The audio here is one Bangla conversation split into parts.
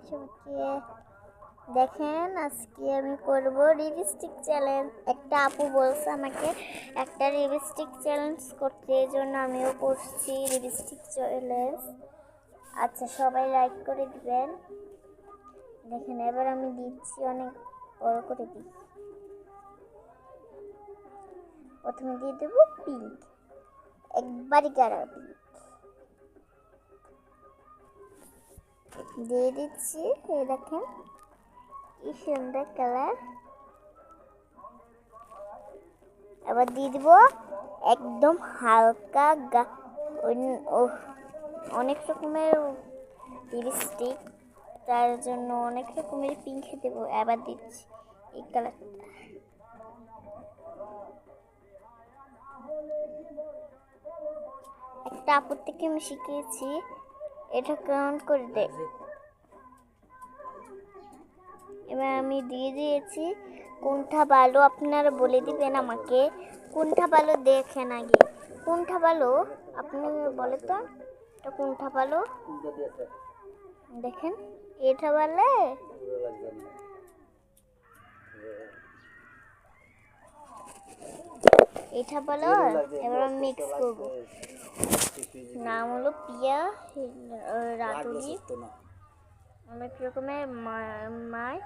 সবাইকে। দেখেন আজকে আমি করব লিপস্টিক চ্যালেঞ্জ। একটা আপু বলছে আমাকে একটা লিপস্টিক চ্যালেঞ্জ করতে, এই জন্য আমিও করছি লিপস্টিক চ্যালেঞ্জ। আচ্ছা, সবাই লাইক করে দিবেন। দেখেন এবার আমি দিচ্ছি, অনেক বড় করে দিই। প্রথমে দিয়ে দেবো পিঙ্ক, একবারই গাঢ় পিঙ্ক দিয়ে দিচ্ছি। এই দেখেন কি সুন্দর কালার। এবার দিয়ে দিব একদম হালকা অনেক রকমের লিপস্টিক, তার জন্য অনেক রকমের পিঙ্ক দেবো। এবার দিচ্ছি এই কালারটা। একটা আপুর থেকে আমি শিখিয়েছি, এটা কাউন্ট করে দেয়। এবার আমি দিয়ে দিয়েছি। কোনটা ভালো আপনারা বলে দিবেন আমাকে, কোনটা ভালো দেখেন আগে, কোনটা ভালো আপনি বলে তো, এটা কোনটা ভালো দেখেন। এটা ভালো, এটা ভালো। এবার আমি মিক্স করবো। নাম হলো পিয়া রাতুলি, অনেক রকমের মায়।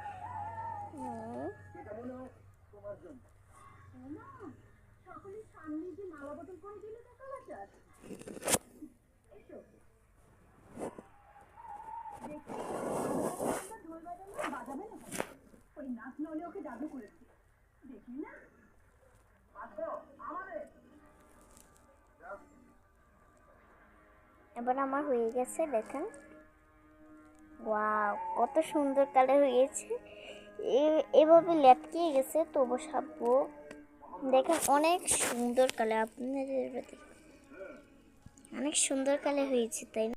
এবার আমার হয়ে গেছে, দেখেন ওয়াও কত সুন্দর কালার হয়েছে। এভাবে লেটকে গেছে তো বসাবো। দেখেন অনেক সুন্দর কালার, আপনাদের অনেক সুন্দর কালার হয়েছে, তাই না?